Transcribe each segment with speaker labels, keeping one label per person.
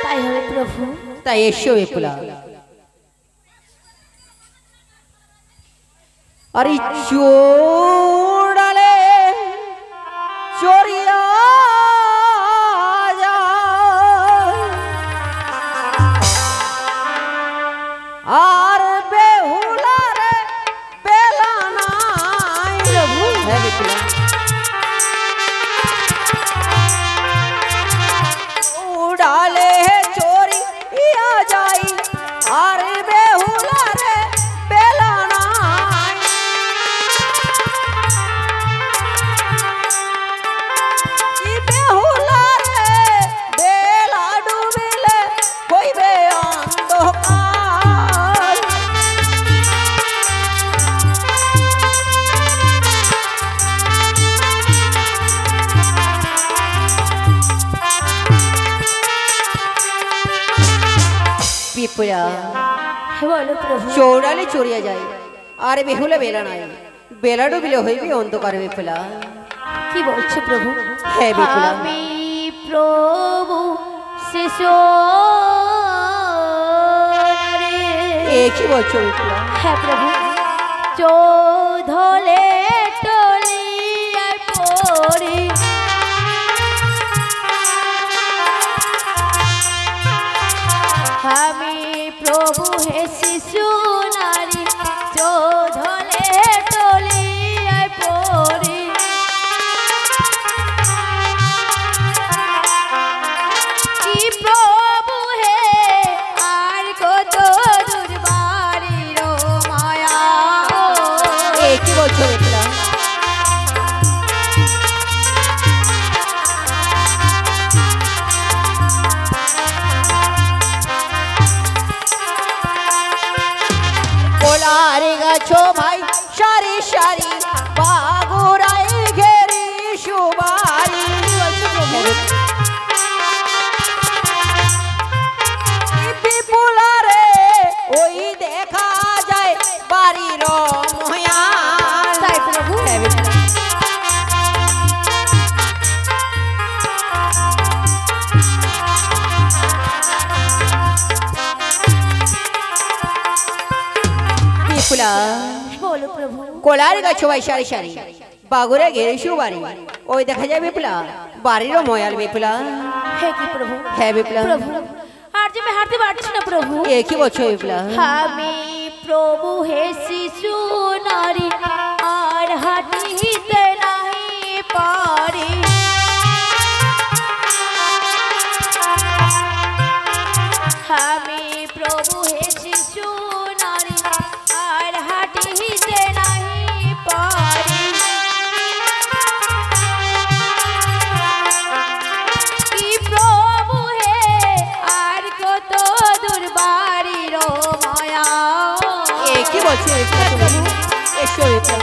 Speaker 1: তাই হবে প্রভু।
Speaker 2: তাই এসো বিপুলা। আরে চোড়ালে চড়িয়া আর বেহুলারে বেলা নাই প্রভু। হ্যাঁ বিপুলা। উড়ালে চড়িয়া যাই আর বেহুলারে বেলা নাই। বেহুলারে বেলা ডুবিলে হইবে অন্ধকার। বিপুলা
Speaker 1: বলো প্রভু।
Speaker 2: চৌড়ালে চড়িয়া যায় আর বেহুলা বেলা নাই, বেলা ডুবিলে হইবে অন্ধকার। বিপুলা
Speaker 1: কি বলছো প্রভু?
Speaker 2: হ্যাঁ বিপুলা।
Speaker 1: আমি প্রভু শিশু
Speaker 2: এ কি বলছো বিপুলা?
Speaker 1: হ্যাঁ প্রভু। চৌধলে টলিয়া পড়ি আমি প্রভু হে শিশু নারী চৌধলে টলিয়া পড়ি। কি প্রভু হে আর কত দুর্বারির মায়া।
Speaker 2: এ কি বলছো বিপুলা? কোলারে গাছো ভাই সারি সারি বাগুরাই ঘেরি সুবারি। বিপুলারে ওই দেখা যায় বাড়ির ময়া।
Speaker 1: তাই প্রভু।
Speaker 2: বিপুলা
Speaker 1: বলো প্রভু।
Speaker 2: কোলার গাছ ভাই সারি সারি বাগুরে ঘেরে সুবারি ওই দেখা যায় বিপুলা বাড়িরও ময়াল। বিপুলা
Speaker 1: হে কি প্রভু?
Speaker 2: হ্যাঁ বিপুলা।
Speaker 1: প্রভু আর যে আমি হাঁটতে পারছি না প্রভু।
Speaker 2: এ কি বলছো বিপুলা?
Speaker 1: আমি প্রভু হে শিশু নারী আর হাঁটিতে নাহি পারি। আমি প্রভু হে শিশু নারী আর হাঁটিতে নাহি পারি। কি প্রভু হে আর কত দুর্বারির মায়া।
Speaker 2: এ কি বলছো বিপুলা? এসো বিপুলা।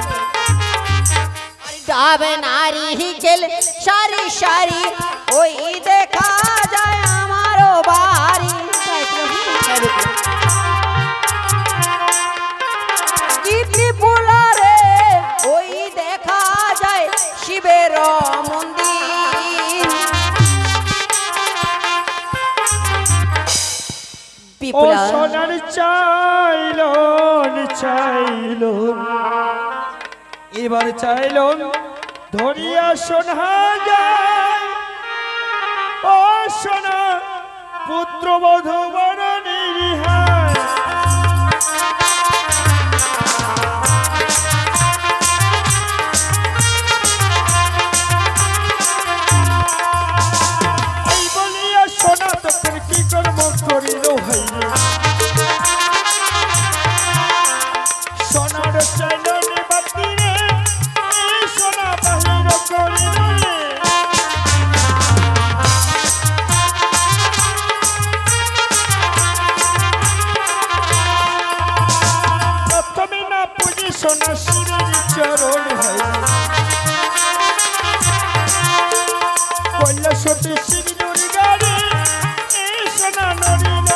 Speaker 2: যাবে নারী খেল সারি সারি ওই দেখা যায় আমারও বাড়ি। ত্রিপুলারে ওই দেখা যায় শিবের মন্দির। বিপুলা
Speaker 3: সোনার চাইল এবার চাইল ধরিয়া সোনা যায়। ও সোনা পুত্রবধূ বড় নির্হার। এই বলিয়া সোনা তখন কি কর্ম করিল হইল। সোনার চাইল বাতিরে সোনা বাহির করিল। প্রথমে না পুজি সোনা শিরের চরণ হইল। কইলা সতী শির গাড়ি সোনা নড়িল।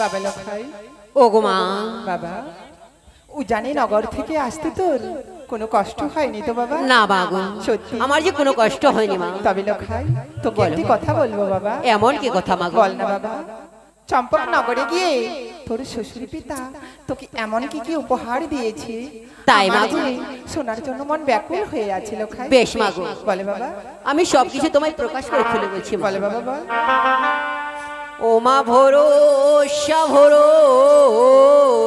Speaker 4: বাবা লখাই
Speaker 2: ও গো মা,
Speaker 4: বাবা উজানি নগর থেকে আসতে তোর কোনো কষ্ট হয়নি তো বাবা?
Speaker 2: না মা গো,
Speaker 4: সত্যি?
Speaker 2: আমার যে কোনো কষ্ট হয়নি মা।
Speaker 4: তবে লখাই তোকে
Speaker 2: বলো।
Speaker 4: একটি কথা বলবো বাবা।
Speaker 2: এমন কি কথা মা গো?
Speaker 4: বল না বাবা। চম্পক নগরে গিয়ে তোর শ্বশুর পিতা তোকে এমন কি কি উপহার দিয়েছে
Speaker 2: তাই মা
Speaker 4: আমার
Speaker 2: গো?
Speaker 4: যে শোনার জন্য মন ব্যাকুল হয়ে আছে লখাই।
Speaker 2: বেশ মা গো,
Speaker 4: বলে বাবা,
Speaker 2: আমি সবকিছু তোমায় প্রকাশ করে খুলে বলছি মা।
Speaker 4: বলে বাবা বল।
Speaker 2: ও মা ভরসা ভরসিয়া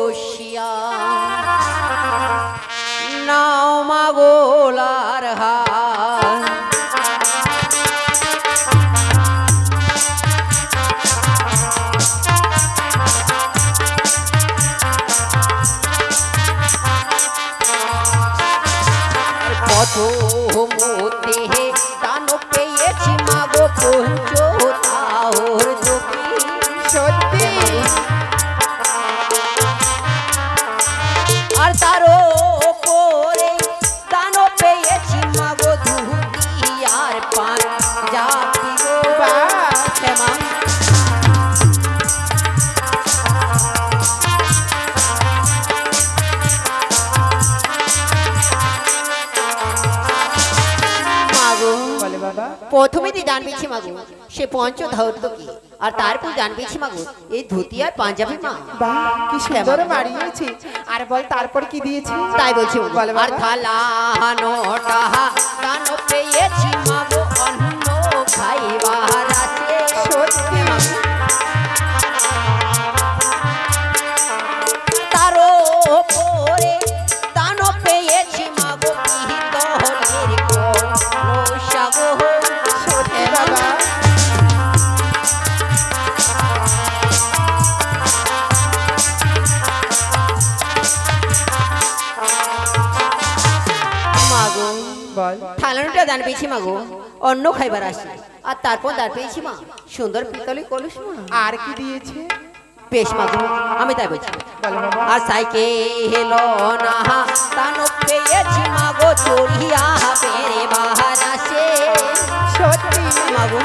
Speaker 2: নাও মা গোলার হার, কত মতে দান পেয়েছি মা গো পঞ্চ তাওর দুঃখী।
Speaker 4: সত্যি?
Speaker 2: আর তারও পরে দান পেয়েছি মা গো ধুতি আর পাঞ্জাবি গো।
Speaker 4: বাহ!
Speaker 2: হ্যাঁ মা। মা গো,
Speaker 4: বলে বাবা,
Speaker 2: প্রথমে তুই দান পেয়েছি মাগো সে পঞ্চ ধৌতকি, আর তারপর দান পেয়েছি মাগো এই ধুতি আর পাঞ্জাবি মা।
Speaker 4: বাহ কি সুন্দর মারিয়েছে। আর বল তারপর কি দিয়েছে?
Speaker 2: তাই বলছি মাগো।
Speaker 4: বলে
Speaker 2: আর
Speaker 4: বাবা।
Speaker 2: থালা নোটা দান পেয়েছি মাগো অন্ন খাইবার আছে।
Speaker 4: সত্যি?
Speaker 2: তারও পরে দান পেয়েছি মাগো পিতলের কলসা গো।
Speaker 4: সত্যি বাবা?
Speaker 2: মাগো
Speaker 4: বল।
Speaker 2: থালানোটা দান পেয়েছি মাগো অন্ন খাইবার আসে, আর তারপর দান পেয়েছি মা সুন্দর পিতলের কলস মা।
Speaker 4: আর কি দিয়েছে?
Speaker 2: বেশ মাগো, আমি তাই বলছি।
Speaker 4: বলে বাবা।
Speaker 2: আর সাইকেল না দান পেয়েছি মাগো চড়িয়া পেরে বাহার আসে।
Speaker 4: সত্যি?
Speaker 2: মাগো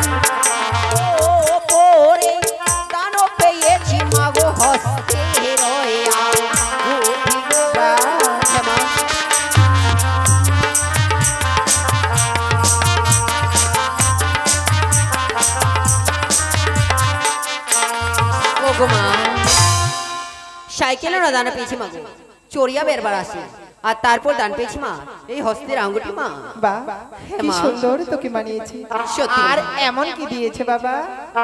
Speaker 2: ও পরে দান পেয়েছি মাগো হস্তে রয়া ঘুটি গো। হ্যাঁ মা। ও গো মা, সাইকেলের দান পেয়েছি মাগো চড়িয়া বেরবার আসে, আর তারপর দান পেয়েছি মা এই হস্তের আঙ্গুটি মা।
Speaker 4: বাহ
Speaker 2: হ্যাঁ
Speaker 4: কি
Speaker 2: মা।
Speaker 4: সুন্দর তোকে মানিয়েছে।
Speaker 2: সত্যি
Speaker 4: আর
Speaker 2: মা।
Speaker 4: এমন কি দিয়েছে বাবা?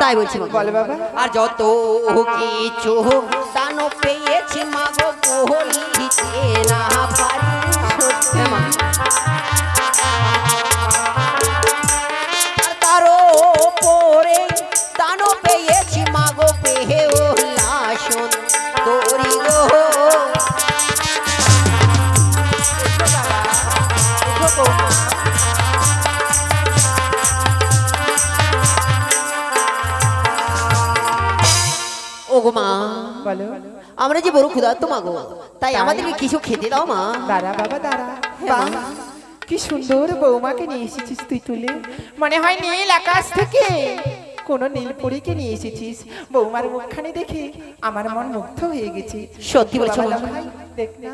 Speaker 2: তাই বলছি মা।
Speaker 4: বলে বাবা।
Speaker 2: আর যত কিছু দান পেয়েছি মাগো বলিতে না পারি।
Speaker 4: সত্যি?
Speaker 2: হ্যাঁ মা। আর তারও পরে দান পেয়েছি মাগো পেহে ও লাসন তোরি গো।
Speaker 4: এসো বৌমা।
Speaker 2: ও গো মা,
Speaker 4: বলো।
Speaker 2: আমরা যে বড় ক্ষুধার্ত মাগো, তাই আমাদেরকে কিছু খেতে দাও মা।
Speaker 4: দাঁড়া বাবা দাঁড়া।
Speaker 2: হ্যাঁ,
Speaker 4: বাহ কি সুন্দর বৌমাকে নিয়ে এসেছিস তুই তুলে। মনে হয় নীল আকাশ থেকে কোন নীলপরীকে নিয়ে এসেছিস। বৌমার মুখখানি দেখে আমার মন মুগ্ধ হয়ে গেছে।
Speaker 2: সত্যি বলছো
Speaker 4: বাবা,
Speaker 2: মা?
Speaker 4: ভাই, দেখ না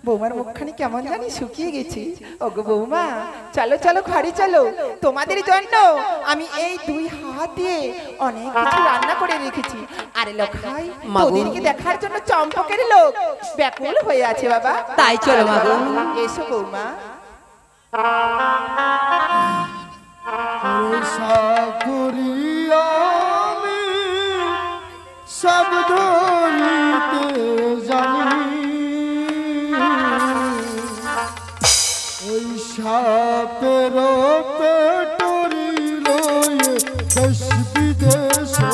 Speaker 4: বৌমার মুখখানি কেমন জানি শুকিয়ে গেছে। ওগো বৌমা চলো চলো ঘরে চলো, তোমাদের জন্য আমি এই দুই হাত দিয়ে অনেক কিছু রান্না করে রেখেছি। আরে লখাই
Speaker 2: মা গো।
Speaker 4: তোদেরকে দেখার জন্য চম্পকের লোক ব্যাকুল হয়ে আছে বাবা।
Speaker 2: তাই চলো মা গো।
Speaker 4: এসো বৌমা।
Speaker 3: আমি সব ধরিতে জানি, ওই সাপের পেটরি লয়ে দেশ বিদেশে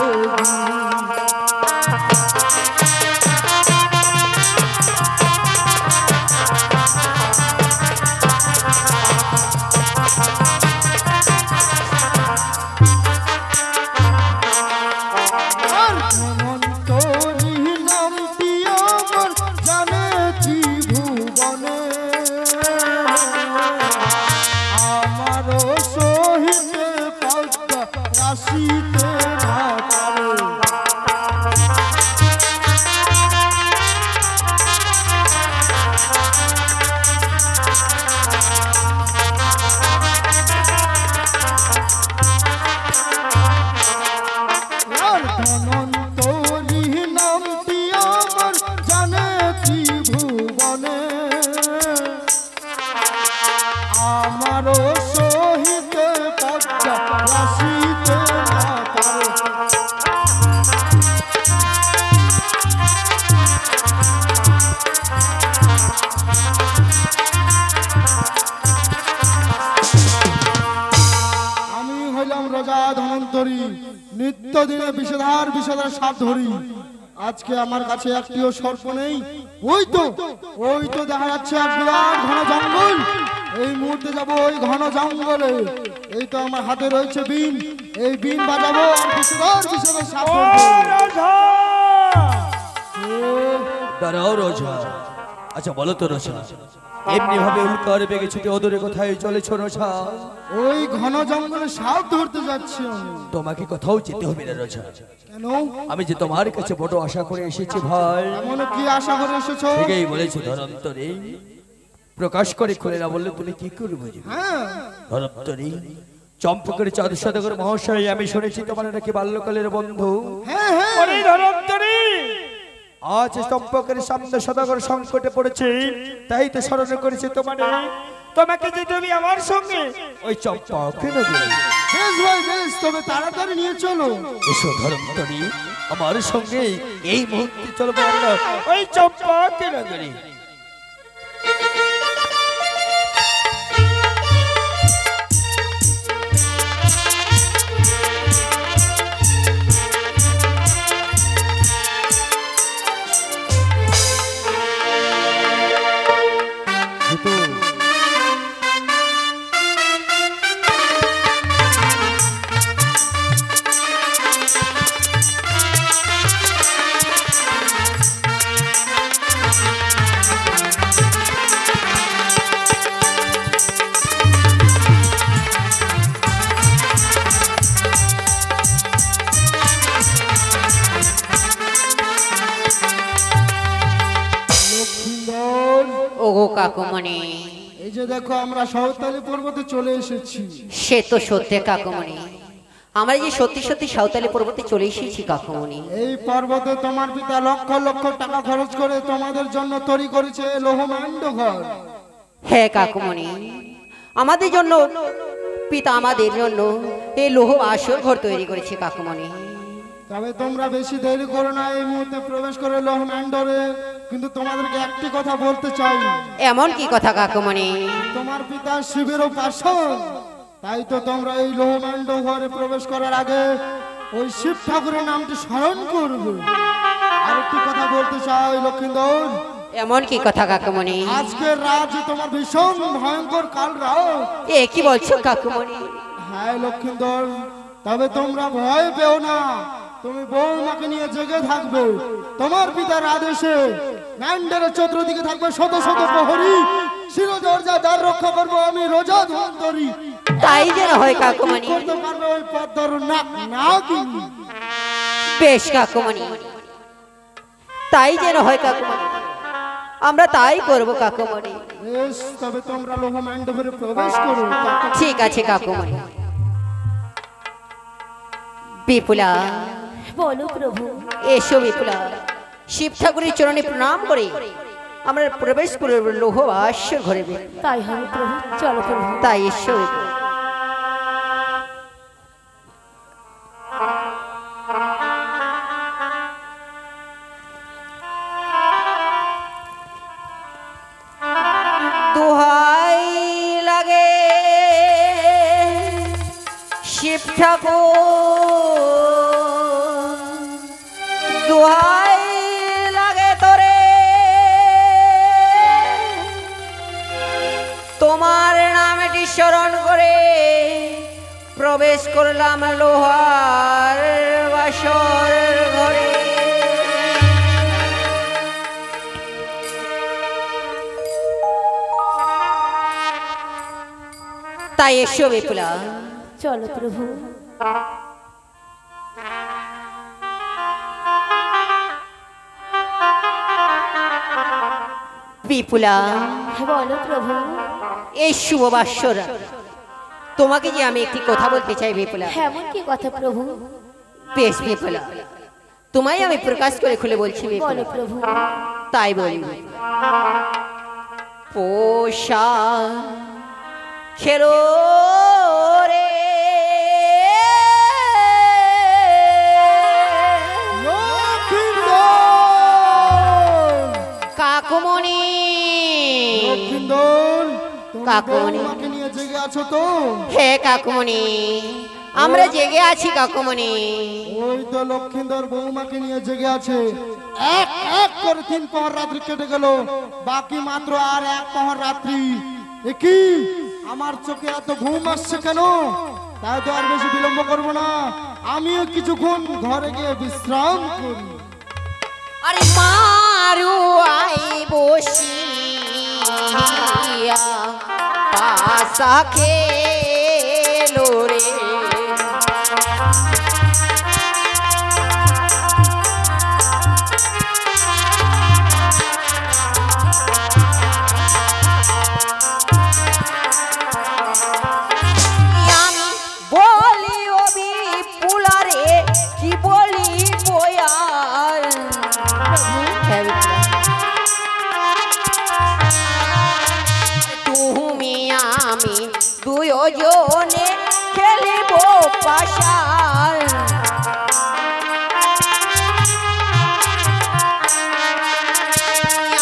Speaker 3: মন্তরি নামটি আমার জানেছি ভুবনে, আমার
Speaker 5: নিত্যদিনে বিষধার বিষধার সাপ ধরি। আজকে আমার কাছে একটিও সর্প নেই। ওই তো দেখা যাচ্ছে এক বিরাট ঘন জঙ্গল। এই মুহূর্তে যাব ওই ঘন জঙ্গলে। এই তো আমার হাতে রয়েছে বিন, এই বিন বাজাবো আর বিষধার বিষধার সাপ
Speaker 3: ও
Speaker 5: ধরবো।
Speaker 3: রাজা!
Speaker 6: দাঁড়াও রোজা। আচ্ছা বলো তো রোজা, এমনি ভাবে উল্কার বেগে ছুটে ওদরে কোথায় চলেছ রোজা?
Speaker 5: ওই ঘন জঙ্গলে সাপ ধরতে যাচ্ছি আমি।
Speaker 6: তোমাকে কোথাও যেতে হবে না রোজা।
Speaker 5: কেন?
Speaker 6: আমি যে তোমার কাছে বড় আশা করে এসেছি ভাই।
Speaker 5: এমন কি আশা করে এসেছো?
Speaker 6: ঠিকই বলেছো ধরন্তরী, প্রকাশ করে খুলে না বললে তুমি কি করে বুঝবে?
Speaker 5: হ্যাঁ,
Speaker 6: ধরন্তরী, চম্পকের চাঁদ সদাগর মহাশয়, আমি শুনেছি তোমার নাকি বাল্যকালের বন্ধু।
Speaker 5: হ্যাঁ, হ্যাঁ।
Speaker 3: ওরে ধনন্তরী!
Speaker 6: আজ চম্পকের সামনে সদাগর সংকটে পড়েছে, তাই তো স্মরণ করেছে
Speaker 3: তোমাকে যে তুমি আমার সঙ্গে
Speaker 6: ওই চম্পক নগরে।
Speaker 5: বেশ ভাই বেশ, তবে তাড়াতাড়ি নিয়ে চলো।
Speaker 6: এসো ধরন্তরী, আমার সঙ্গে এই মুহূর্তে চলবো আমরা
Speaker 3: ওই চম্পক
Speaker 6: নগরে।
Speaker 2: ওগো কাকুমণি,
Speaker 5: এই যে দেখো আমরা সাঁওতালি পর্বতে চলে এসেছি।
Speaker 2: সে তো সত্যি কাকুমণি, আমরা যে সত্যি সত্যি সাঁওতালি পর্বতে চলে এসেছি কাকুমণি।
Speaker 5: এই পর্বতে তোমার পিতা লক্ষ লক্ষ টাকা খরচ করে তোমাদের জন্য তৈরি করেছে লোহমাণ্ড ঘর।
Speaker 2: হ্যাঁ কাকুমণি, আমাদের জন্য পিতা আমাদের জন্য এই লোহ আসর ঘর তৈরি করেছে কাকুমণি।
Speaker 5: তবে তোমরা বেশি দেরি করো না, এই মুহূর্তে প্রবেশ করে লোহমাণ্ডরে। কিন্তু তোমাদেরকে একটি কথা বলতে চাই।
Speaker 2: এমন কি কথা কাকুমণি?
Speaker 5: তোমার পিতা শিবের উপাসক, তাই তো তোমরা এই লোহমাণ্ড ঘরে প্রবেশ করার আগে ওই শিব ঠাকুরের নামটি স্মরণ করবে। আরেকটি কথা বলতে চাই লক্ষিন্দর,
Speaker 2: এমন কি কথা কাকুমণি?
Speaker 5: আজকের রাত তোমার ভীষণ ভয়ঙ্কর কাল রাত।
Speaker 2: এ কি বলছো কাকুমণি?
Speaker 5: হ্যাঁ লক্ষিন্দর, তবে তোমরা ভয় পেও না। তুমি বৌমাকে নিয়ে জেগে থাকবে। তোমার পিতার আদেশে ম্যান্ডারের চতুর্দিকে থাকবে শত শত প্রহরী। শিরোদরজা দ্বার রক্ষা করবো আমি রোজা ধন্তরী।
Speaker 2: তাই যেন হয় কাকুমণি।
Speaker 5: করতে পারবে ওই পদ্মার না কি?
Speaker 2: বেশ কাকুমণি, তাই যেন হয় কাকুমণি, আমরা তাই করব কাকুমণি।
Speaker 5: বেশ, তবে তোমরা লোহমাণ্ডরে প্রবেশ করো।
Speaker 2: ঠিক আছে কাকুমণি। বিপুলা,
Speaker 1: বলো প্রভু।
Speaker 2: এসো বিপুলা, শিব ঠাকুরের চরণে প্রণাম করে আমরা প্রবেশ করব লোহ আসর ঘরে।
Speaker 1: তাই হবে প্রভু, চলো প্রভু।
Speaker 2: তাই এসো বিপুলা। দোহাই লাগে শিব ঠাকুর, দোহাই লাগে তোরে, তোমার নামটি স্মরণ করে প্রবেশ করলাম লোহার বাসর ঘরে। তাই এসো বিপুলা।
Speaker 1: চলো প্রভু।
Speaker 2: বিপুলা,
Speaker 1: বলো প্রভু।
Speaker 2: এই শুভ বাসর তোমাকে যে আমি একটি কথা বলতে চাই বিপুলা।
Speaker 1: এমন কি কথা প্রভু?
Speaker 2: বেশ বিপুলা, তোমায় আমি প্রকাশ করে খুলে বলছি বিপুলা।
Speaker 1: বলো প্রভু।
Speaker 2: তাই বলি। পোষা খেলো রে কাকুমণি।
Speaker 5: লক্ষিন্দর,
Speaker 2: কাকুমণি।
Speaker 5: তোমাকে নিয়ে জেগে আছো তো?
Speaker 2: হে কাকুমণি, আমরা জেগে আছি কাকুমণি।
Speaker 5: ওই তো লক্ষিন্দর বৌমাকে নিয়ে জেগে আছে। এক এক করে 3 প্রহর রাত্রি কেটে গেল, বাকি মাত্র আর 1 প্রহর রাত্রি। কি আমার চোখে এত ঘুম আসছে কেন? তাই তো আর বেশি বিলম্ব করব না, আমিও কিছুক্ষণ ঘরে গিয়ে বিশ্রাম করি।
Speaker 2: আরে মারু আই বসিয়া পাশা খেলো রে, আমি বলি অবি পুলারে কি বলি বয়ার। তুমি আমি দুজনে খেলিব পাশার,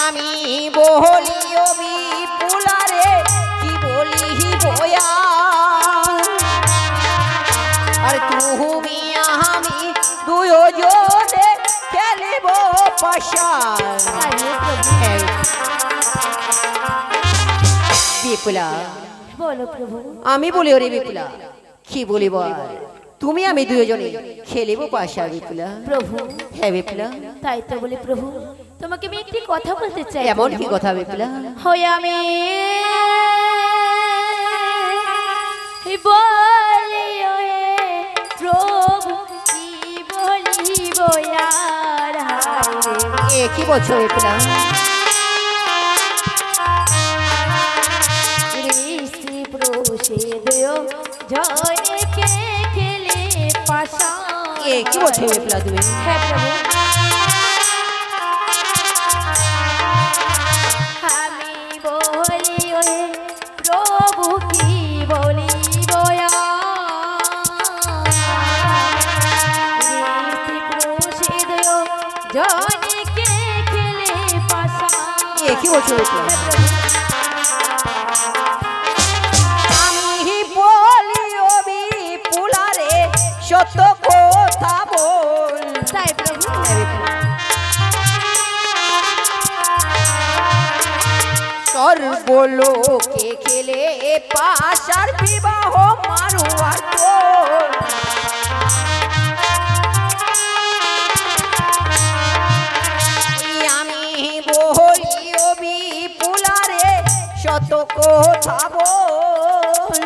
Speaker 2: আমি বলি অবি পুলারে কি বলি বয়ার। আর তুমি আমি দুজনে খেলিব পাশার। বিপুলা,
Speaker 1: বলো প্রভু।
Speaker 2: আমি বলি ওরে বিপুলা, কি বলিব আর, তুমি আমি দুজনে খেলিব পাশা। বিপুলা,
Speaker 1: প্রভু
Speaker 2: হ্যাঁ বিপুলা,
Speaker 1: তাই তো বলি প্রভু, তোমাকে আমি একটি কথা বলতে চাই।
Speaker 2: এমন কি কথা বিপুলা?
Speaker 1: হয় আমি বলি ওরে প্রভু কি বলিব আর হায়
Speaker 2: এ কি বলছো বিপুলা?
Speaker 1: ঋষি প্রসেদ জয়কে খেলে পাশা।
Speaker 2: এ কি বলছো বিপুলা তুমি?
Speaker 1: হ্যাঁ প্রভু, আমি বলি ওরে প্রভু কি বলিব ঋষি প্রসেদ জয়কে খেলে পাশা।
Speaker 2: এ কি বলছো বিপুলা? আমি বলি অবি পুলারে সত্য কথা বল।
Speaker 1: তাই প্রভু,
Speaker 2: সর্বলোকে খেলে পাশার বিবাহ মারুয়ার তোর। আমি বলি অবি পুলারে শত কথা বল,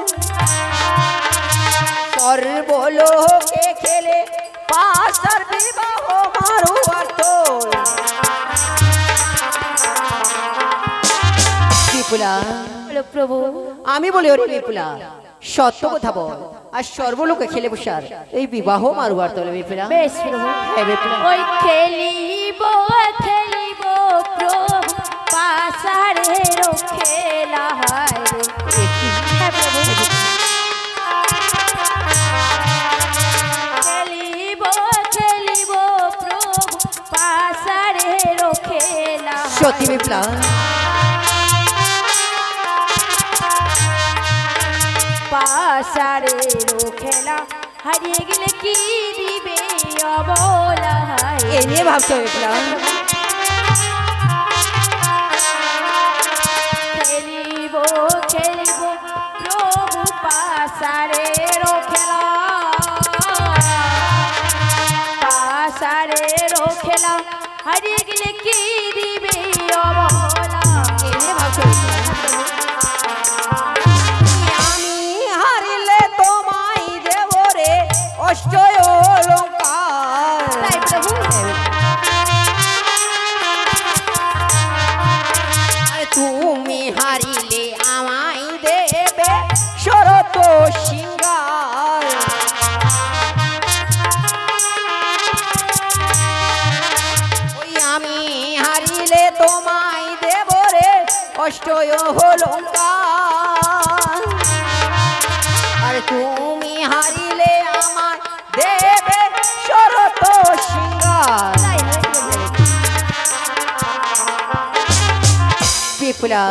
Speaker 2: সর্বলোকে খেলে পাশার বিবাহ মারুয়ার তোর। বিপুলা,
Speaker 1: বলো প্রভু।
Speaker 2: আমি বলি ওরে বিপুলা, সত্য কথা বল, আর সর্বলোকে খেলে বসার এই বিবাহ মারুয়ার তোলে। বিপুলা,
Speaker 1: বেশ প্রভু,
Speaker 2: হ্যাঁ বিপুলা,
Speaker 1: ওই খেলিব খেলিব প্রভু পাশারের খেলা হয় রে। হ্যাঁ প্রভু, খেলিব খেলিব প্রভু পাশারের খেলা হয়।
Speaker 2: সত্যি বিপুলা,
Speaker 1: পাশারের খেলা হারিয়ে গেলে কি দিবে অবলা হায়।
Speaker 2: এ নিয়ে ভাবছো বিপুলা?
Speaker 1: খেলিব খেলিব প্রভু পাশারের খেলা, পাশারের খেলা হারিয়ে গেলে কি দিবে অবলা।
Speaker 2: এ নিয়ে ভাবছো বিপুলা? আমি হারিলে তোমায় দেব রে অষ্ট অলঙ্কার।
Speaker 1: তাই প্রভু,
Speaker 2: তুমি হারিলে আমায় দেবে শরত সিঙ্গার। ওই আমি হারিলে তোমায় দেব রে অষ্ট অলঙ্কার, আর তুমি হারিলে আমার দেবে শরত সিঙ্গার।
Speaker 1: তাই হয় প্রভু।
Speaker 2: বিপুলা,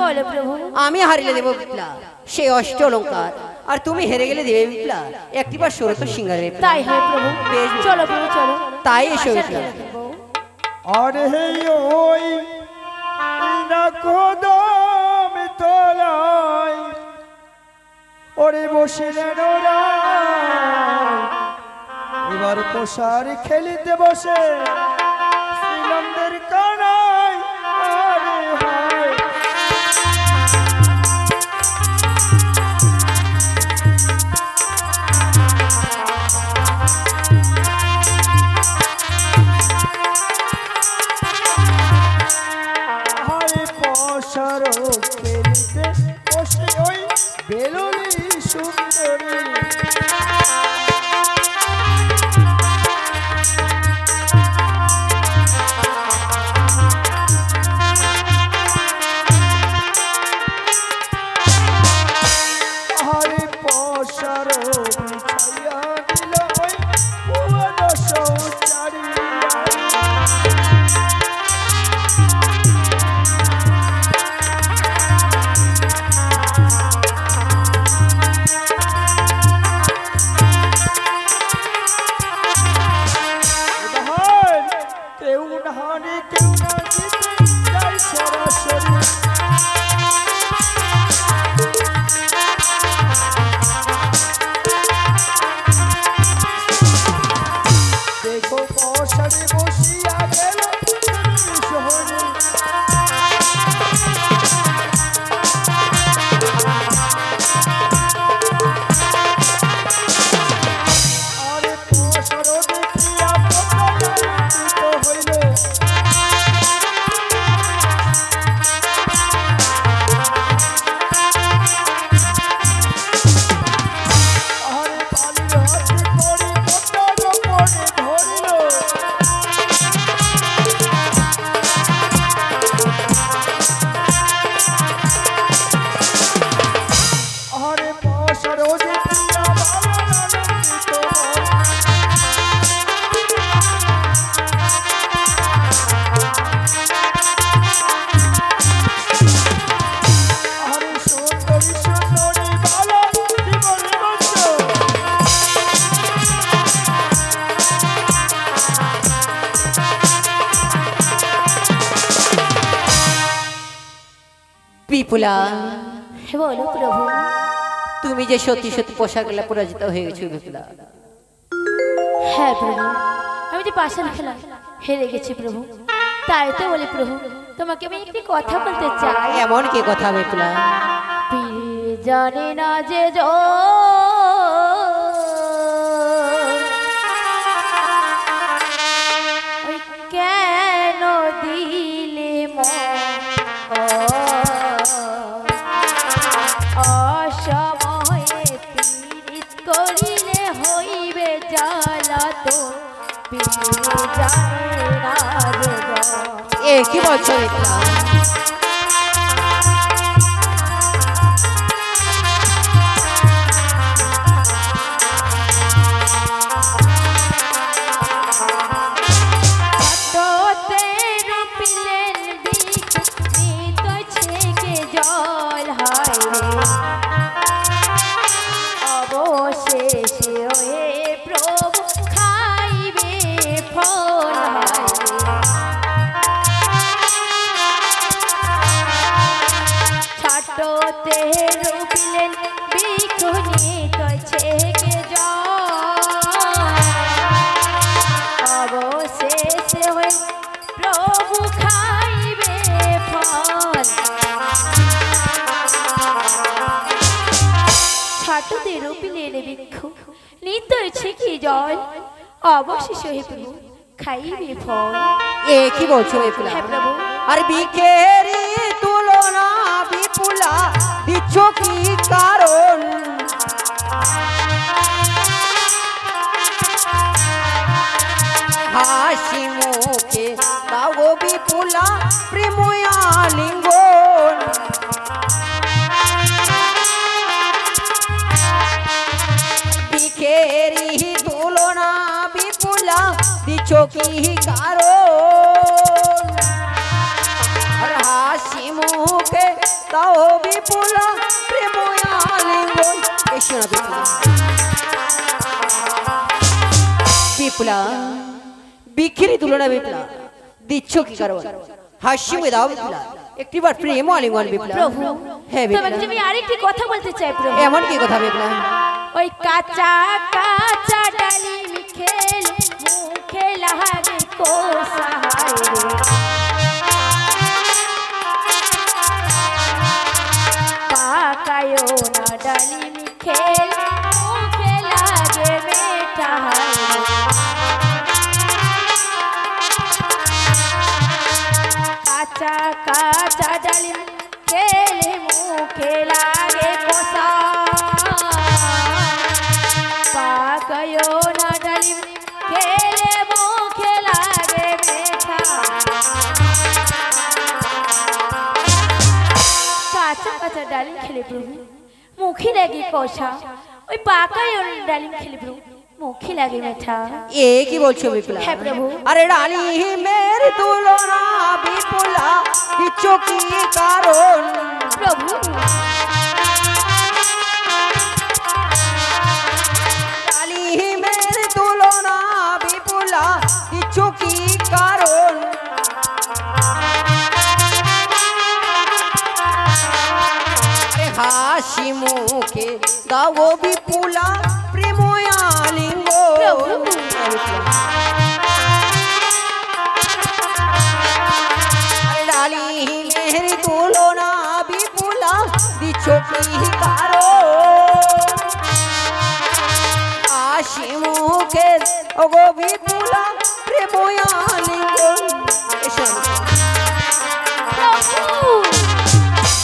Speaker 1: বলো প্রভু।
Speaker 2: আমি হারিলে দেব বিপুলা সেই অষ্ট অলঙ্কার, আর তুমি হেরে গেলে দেবে বিপ্লা একটিবার সরে তো সিঙ্গারে
Speaker 1: তাই হয় প্রভু।
Speaker 2: বেশ।
Speaker 1: চলো প্রভু চলো।
Speaker 2: তাই এসো বিপ্লা।
Speaker 3: আরে ওই না কদম তলায় ওরে বসিলেন ওরা এবার পোষার খেলিতে বসে শ্রীনন্দের কানায় আরে হায় পশারো খেলিতে বসে ওই বেলুনি সুন্দরী হরে পশারো বিছাইয়া দিল ওই পুয়ান সৌচারী দেখো পশারে বসিয়া গেল শহরে আরে পশারো দেখিয়া প্রকাশিত হইল আরে পালির হাতে করে পটার উপরে ধরিল আরে পশারো দেখিয়া ভালো আনন্দিত আরে সুন্দরী সুন্দরী ভালো জীবন বন্ধু
Speaker 2: বিপুলা
Speaker 1: হে বলো প্রভু।
Speaker 2: তুমি যে সত্যি সত্যি পোশাক খেলা পরাজিত হয়ে গেছো বিপুলা।
Speaker 1: হ্যাঁ প্রভু, আমি যে পাশার খেলা হেরে গেছি প্রভু। তাই তো বলি প্রভু, তোমাকে আমি একটি কথা বলতে চাই।
Speaker 2: এমন কি কথা বিপুলা?
Speaker 1: পীর জানে না যে ওই কেন দিলে অসময়ে পীড়িত করিলে হইবে জ্বালাতন। পীর জানে না যে
Speaker 2: এ কি বলছো বিপুলা?
Speaker 1: অবশেষে ওয়ে প্রভু খাইবে ফল ছাটোতে রূপিলেন বিকুনি তো ছেকে অবশেষে ওয়ে প্রভু খাইবে ফল ছাটুতে রূপিলেন ভিক্ষু নিতই ছেকে জল অবশেষে হে প্রভু খাইবে ফল।
Speaker 2: এ কি বলছো বিপুলা?
Speaker 1: হ্যাঁ প্রভু।
Speaker 2: আর বিখেরি তুলনা বিপুলা দিচ্ছ কি কারণ? হাসি মুখে দাও বিপুলা প্রেময়া লিঙ্গন। বিখেরি তুলনা বিপুলা দিচ্ছ কি কারণ? আর হাসি মুখে দাও বিপুলা প্রেময়া লিঙ্গন। শোনা বিপুলা, বিক্রি তুলনা বিপুলা, দিচ্ছ কি কারণ? হাসি মুখে দাও বিপুলা, একটিবার প্রেম আলিঙ্গন বিপুলা।
Speaker 1: প্রভু,
Speaker 2: হ্যাঁ
Speaker 1: তোমাকে
Speaker 2: বিপুলা,
Speaker 1: আমি আরেকটি কথা বলতে চাই প্রভু।
Speaker 2: এমন কি কথা বিপুলা?
Speaker 1: ওই কাঁচা কাঁচা ডালিম খেল মুখে লাগে কোসাহায় রে, পাকায়ো না ডালিম খেল মুখে লাগে মেঠায় রে, কাঁচা কাঁচা ডালিম খেল মুখে লাগে কোসা, পাকায়ো না ডালিম খেলে মুখে লাগে মেঠা, কাঁচা কাঁচা ডালিম খেলে প্রভু মুখে লাগে কষা, ওই পাকায়ো না ডালিম খেলে প্রভু মুখে লাগে মেঠা।
Speaker 2: এ কি বলছো বিপুলা?
Speaker 1: হ্যাঁ প্রভু।
Speaker 2: আরে ডালিমের তুলনা বিপুলা, দিচ্ছ কি কারণ?
Speaker 1: প্রভু,
Speaker 2: ডালিমের তুলনা বিপুলা, দিচ্ছ কি কারণ? আরে হাসি মুখে দাও বিপুলা, প্রেম আলিঙ্গ। ডালিমের তুলনা বিপুলা, দিচ্ছ কি কারণ? হাসি মুখে ওগো বিপুলা, প্রেম আলিঙ্গ।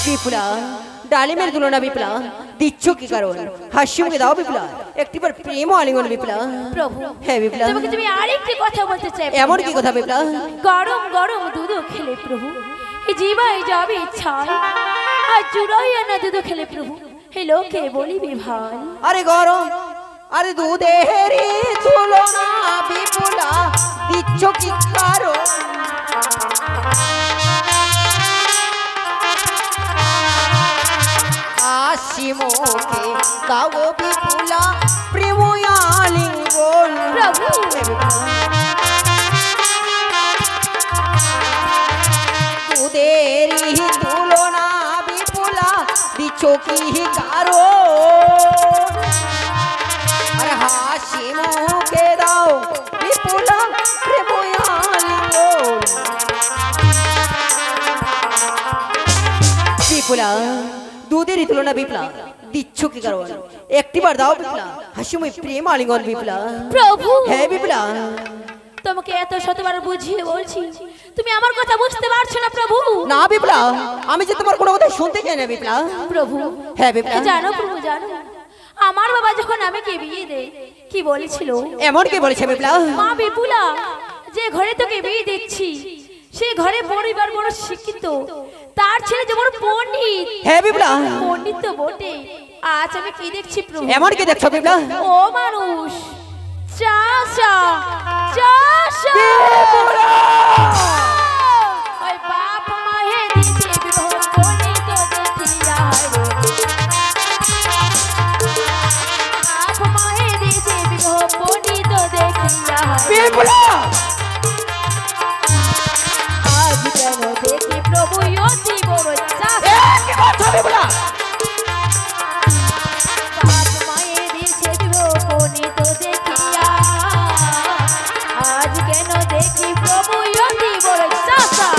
Speaker 2: বিপুলা, ডালিমের তুলনা বিপুলা, দিচ্ছ কি কারণ? হাসি মুখে দাও বিপুলা, একটিবার প্রেম আলিঙ্গন বিপুলা।
Speaker 1: প্রভু,
Speaker 2: হ্যাঁ বিপুলা,
Speaker 1: তোমাকে তুমি আরেকটি কথা বলতে চাই।
Speaker 2: এমন কি কথা বিপুলা?
Speaker 1: গরম গরম দুধ খেলে প্রভু এই জীবাই যাবে ইচ্ছায়, আর চুড়াইয়া না দুধ খেলে প্রভু হে লোকে বলিবি ভাই।
Speaker 2: আরে গরম, আরে দুধের তুলনা বিপুলা, দিচ্ছ কি কারণ? হাসি মুখে দাও বিপুলা, প্রেম আলিঙ্গন।
Speaker 1: প্রভু,
Speaker 2: দুধের তুলনা বিপুলা, দিচ্ছ কি কারণ? আরে হাসি মুখে দাও বিপুলা, প্রেম আলিঙ্গন। বিপুলা, দুধের তুলনা বিপুলা, দিচ্ছ কি কারণ? একটিবার দাও বিপুলা, হাসি মুখে প্রেম আলিঙ্গন বিপুলা।
Speaker 1: প্রভু,
Speaker 2: হ্যাঁ বিপুলা,
Speaker 1: তোমাকে এত শতবার বুঝিয়ে বলছি, তুমি আমার কথা বুঝতে পারছো না প্রভু।
Speaker 2: না বিপুলা, আমি যে তোমার কোনো কথা শুনতে চাই না বিপুলা।
Speaker 1: প্রভু,
Speaker 2: হ্যাঁ বিপুলা,
Speaker 1: জানো প্রভু জানো, আমার বাবা যখন আমাকে বিয়ে দেয় কি বলেছিল?
Speaker 2: এমন কি বলেছে বিপুলা?
Speaker 1: মা বিপুলা, যে ঘরে তোকে বিয়ে দিচ্ছি সে ঘরে পরিবার বড় শিক্ষিত, তার ছেলে যে বড় পণ্ডিত।
Speaker 2: হ্যাঁ বিপুলা,
Speaker 1: পণ্ডিত তো বটে, আজ আমি কি দেখছি প্রভু?
Speaker 2: এমন কি দেখছো বিপুলা?
Speaker 1: ও মানুষ, চাষা চাষা, ওই বাপ মায়ে দিছে বিবাহ পণ্ডিত দেখিয়া রে, বাপ মায়ে দিছে বিবাহ পণ্ডিত দেখিয়া
Speaker 2: বিপুলা,
Speaker 1: আজ কেন দেখি প্রভু অতি বড় চাষা,
Speaker 2: কি বলছো বিপুলা?
Speaker 1: বাপ মায়ে দিছে বিবাহ পণ্ডিত দেখিয়া, আজ কেন দেখি প্রভু অতি বড় চাষা।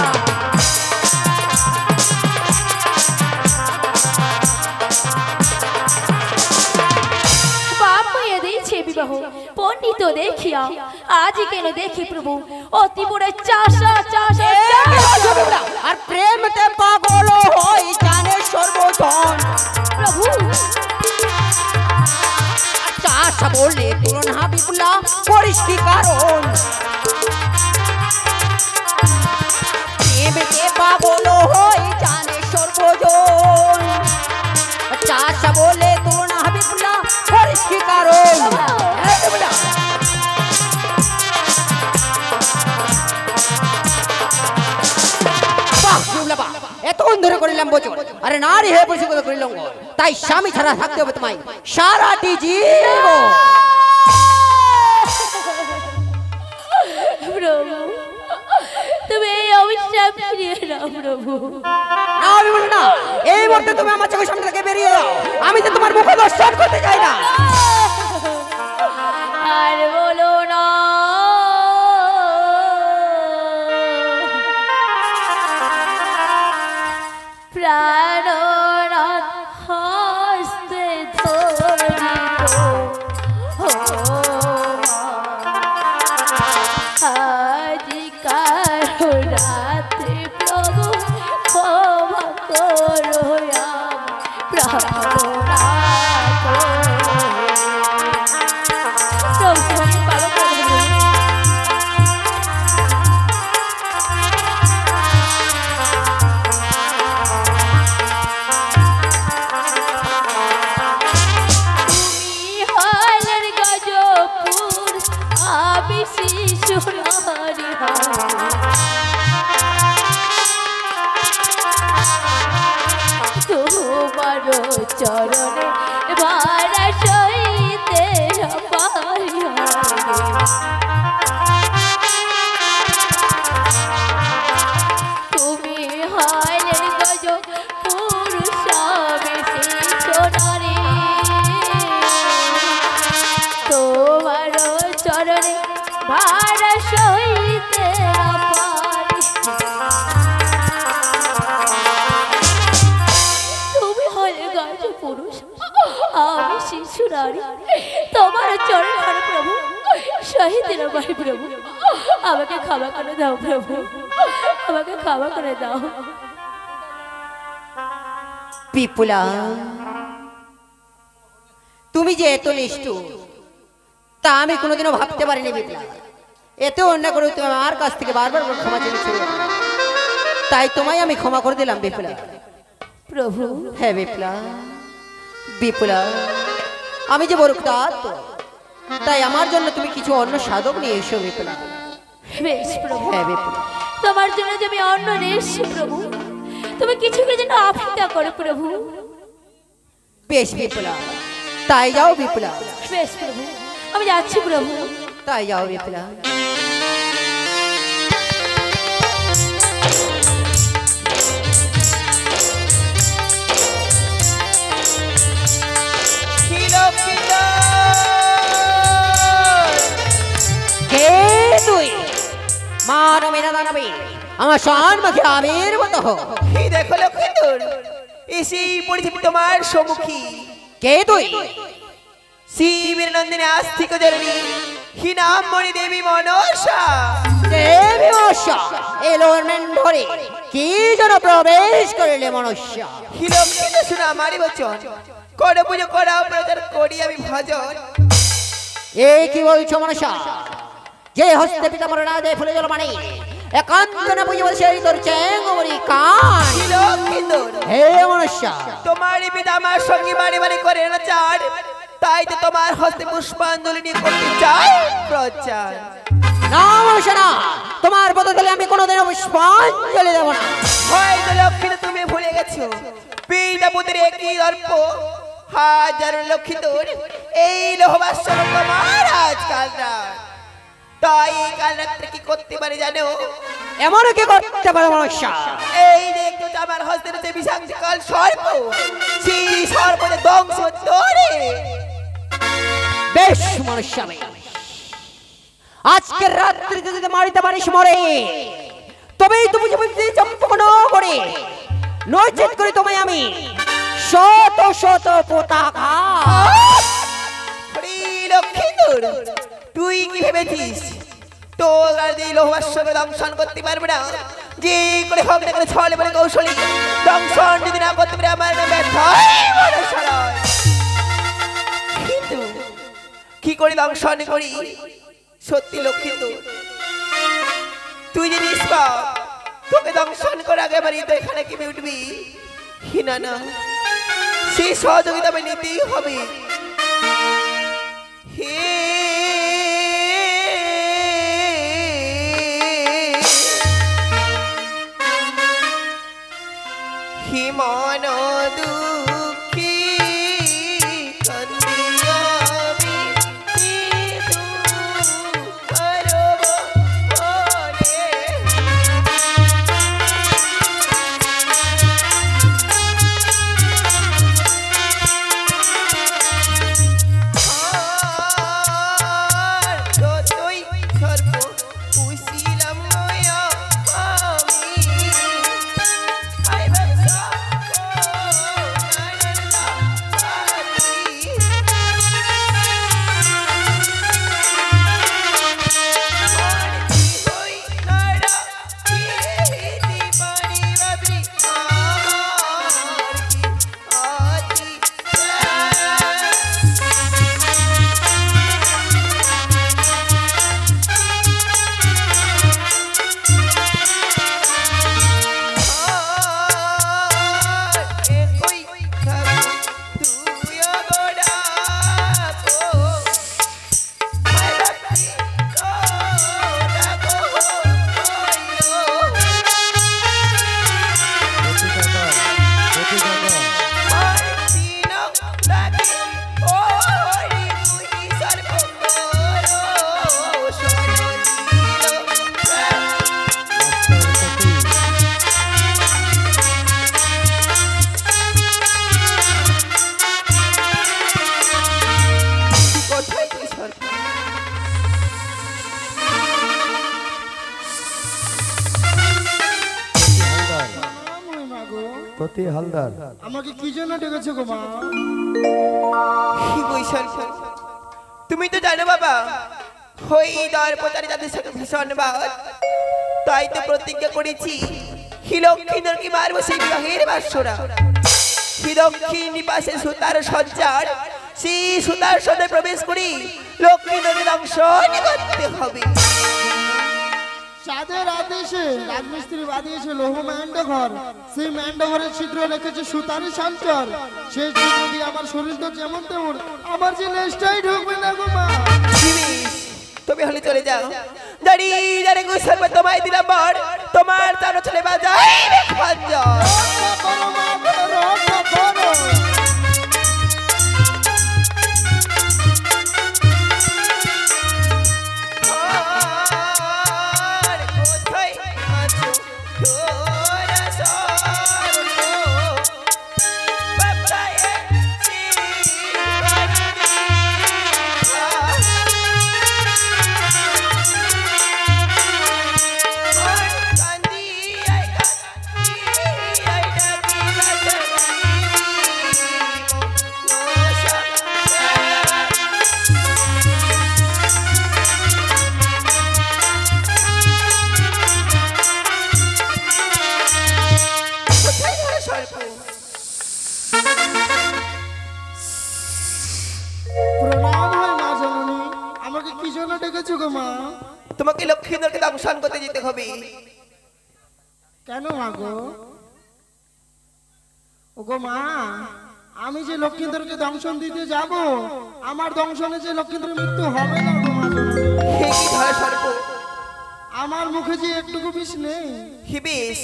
Speaker 1: বাপ মায়ে দিছে বিবাহ পণ্ডিত দেখিয়া, আজ কেন দেখি প্রভু অতি বড় চাষা চাষা চাষা।
Speaker 2: আর প্রেমতে পাগল হই জানে সর্বজন।
Speaker 1: প্রভু,
Speaker 2: চাষা বললে তুলনা বিপুলা, করিস কি কারণ? প্রেমতে পাগল হই জানে সর্বজন। চাষা বললে তুলনা বিপুলা, করিস কি কারণ? হ্যাঁ বিপুলা, এতক্ষণ ধরে করিলাম বচন, আরে নারী হয়ে পরিচিত করিলাম, তাই স্বামী ছাড়া থাকতে হবে তোমায় সারাটি জীবন।
Speaker 1: প্রভু তুমি এই অভিশাপ ফিরিয়ে নাও প্রভু।
Speaker 2: না আমি বলি না, এই মুহূর্তে তুমি আমার চোখের সামনে থেকে বেরিয়ে যাও, আমি তো তোমার মুখ দর্শন করতে চাই না।
Speaker 1: আর বলো না প্রাণনাথ হস্তে ধরিত আজিকার রাত্রি প্রভু ক্ষমা করো প্রাণনাথ। তোমার চরণে ভাড়া সইতে তুমি হলেন গজ পুরুষ বেশি সোনারে, তোমার চরণে ভাড়া সইতে পারি। তুমি হলে গজ পুরুষ আমি শিশু নারী, তোমার চরণ ধরে প্রভু শহীদ ভাই প্রভু, আমাকে ক্ষমা করে দাও প্রভু, আমাকে ক্ষমা করে দাও।
Speaker 2: বিপুলা তুমি যে এত নিষ্ঠুর তা আমি কোনোদিনও ভাবতে পারিনি বিপুলা। এত অন্যায় করে তুমি আমার কাছ থেকে বারবার ক্ষমা চেয়েছো, তাই তোমায় আমি ক্ষমা করে দিলাম বিপুলা।
Speaker 1: প্রভু
Speaker 2: হ্যাঁ বিপুলা, বিপুলা আমি যে বড় ক্ষুধার্ত, তাই আমার জন্য তুমি কিছু অন্য সাধক নিয়ে এসো বিপুলা।
Speaker 1: বেশ প্রভু,
Speaker 2: হ্যাঁ বিপুলা,
Speaker 1: তোমার জন্য যে আমি অন্ন নিয়ে এসেছি প্রভু, তুমি কিছু কিছু না অপেক্ষা করো প্রভু।
Speaker 2: বেশ বিপুলা, তাই যাও বিপুলা।
Speaker 1: বেশ প্রভু, আমি যাচ্ছি প্রভু।
Speaker 2: তাই যাও বিপুলা। কে তুই? মানবে না দানবে, আমার সম্মুখে আবির মতো হো।
Speaker 7: এই দেখো লক্ষ্মীন্দর, এসেই পরিচিত তোমার সম্মুখী।
Speaker 2: কে তুই?
Speaker 7: শিবের নন্দিনী আস্তিক জননী হিনামণি দেবী মনসা।
Speaker 2: দেবী মনসা এলোর মেন্ডরে কি যেন প্রবেশ করিলে মনসা।
Speaker 7: হি লক্ষ্মীন্দর শোনা আমারই বচন, কর পুজো করা প্রচার করি আমি ভজন।
Speaker 2: এই কি বলছো মনসা? যে হস্তে পিতা মর না দে ফুলে জল মানে একান্ত না বুঝে বলছে এই তোর চেঙ্গরি কান।
Speaker 7: হি লক্ষ্মীন্দর,
Speaker 2: হে মনসা,
Speaker 7: তোমারই পিতা আমার সঙ্গে বাড়ি বাড়ি করে না চার, তাই তো তোমার হস্তে পুষ্পাঞ্জলি নিয়ে করতে চাই প্রচার।
Speaker 2: না মনসা না, তোমার পদতলে আমি কোনোদিনও পুষ্পাঞ্জলি দেব না।
Speaker 7: হয়তো লক্ষ্মীন্দর তুমি ভুলে গেছো, পিতা পুত্রের একই দর্প, হাজার লক্ষ্মীন্দর এই লোহবাসন তোমার আজকাল রাত। তাই এই কাল রাত্রে কি করতে পারে জানো?
Speaker 2: এমন কি করতে পারে মনসা?
Speaker 7: এই দেখো আমার হস্তে রয়েছে বিষাক্ত কাল সর্প, সেই সর্পকে ধ্বংস করে।
Speaker 2: বেশ মনসা, আজকের রাত্রিতে যদি মারিতে পারিস মরে, তবেই তুমি চম্পন করে নৈচিত করে তোমায় আমি শত শত পতাকা।
Speaker 7: লক্ষ্মীন্দর, তুই কি ভেবেছিস তোর আর এই লোহবাসকে দংশন করতে পারবে না? যে করে হোক না কেন ছলে বলে কৌশলী দংশন যদি না করতে পারে আমার নামে কিন্তু কি করে দংশন করি? সত্যি লক্ষ্মীন্দর, তুই যে নিষ্পাপ, তোকে দংশন করার আগে বাড়ি তো এখানে কি উঠবি? না না, সেই সহযোগিতা আমি নিতেই হবে। হে হি মন দুঃখী কান্দিয়া আমি কিন্তু করব ওরে
Speaker 6: প্রতি হালদার
Speaker 5: আমাকে কি জন্য ডেকেছো গো মা?
Speaker 7: কি বৈশাখ তুমি তো জানো বাবা ওই দরপতারে যাদের সাথে ভীষণ বাদ তাই তো প্রতিজ্ঞা করেছি হি লক্ষ্মীধরকে মারবো সেই বিবাহের বাসরা হি দক্ষিণ পাশে সুতার সজ্জার সেই সুতার সদে প্রবেশ করি লক্ষ্মীধরের দংশন করতে হবে।
Speaker 5: চাঁদের আদেশে রাজমিস্ত্রি বাদিয়েছে লৌহ ম্যান্ডঘর, সেই ম্যান্ডঘরের ছিদ্র রেখেছে সুতারি সঞ্চর, সেই ছিদ্র দিয়ে আমার শরীর তো যেমন তেমন, আমার যে লেজটাই ঢুকবে না গো মা।
Speaker 7: তুমি হলে চলে যাও, দাঁড়িয়ে দাঁড়িয়ে গুছার পর তোমায় দিলাম বর, তোমার তার চলে বাজাইবে খঞ্জর। তোমাকে লক্ষ্মীধরকে দংশন করতে যেতে হবে।
Speaker 5: কেন মা গো? ওগো মা, আমি যে লক্ষ্মীধরকে দংশন দিতে যাব, আমার দংশনে যে লক্ষ্মীধরের মৃত্যু হবে না গো মা। আমার মুখে যে একটুকু বিষ নেই।
Speaker 7: বিষ?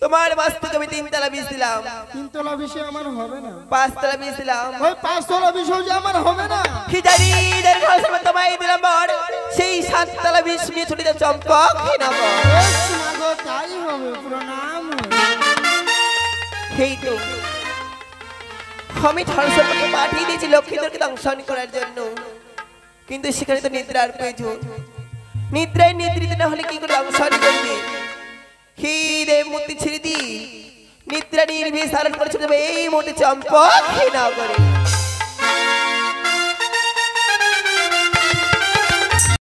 Speaker 7: তোমার মাস থেকে আমি 3 তলা বিষ দিলাম।
Speaker 5: 3 তলা বিষে আমার হবে না।
Speaker 7: 5 তলা বিষ দিলাম।
Speaker 5: ওই 5 তলা বিষও যে আমার হবে না।
Speaker 7: কি জানি এর ঘরে তোমায় দিলাম বর, সেই 7 তলা বিষ নিয়ে ছুটিতে চম্পক নেব।
Speaker 5: মা গো তাই হবে, প্রণাম।
Speaker 7: এই তো আমি ধর্ষণকে পাঠিয়ে দিয়েছি লক্ষ্মীধরকে দংশন করার জন্য, কিন্তু সেখানে তো নিদ্রার প্রয়োজন। নিদ্রায় নিদ্রিত না হলে কি করে দংশন করবে? হি দেব মূর্তি ছেড়ে দি, নিদ্রা নির্বিষ ধারণ করে চলে যাবে এই মুহূর্তে চম্পক না করে।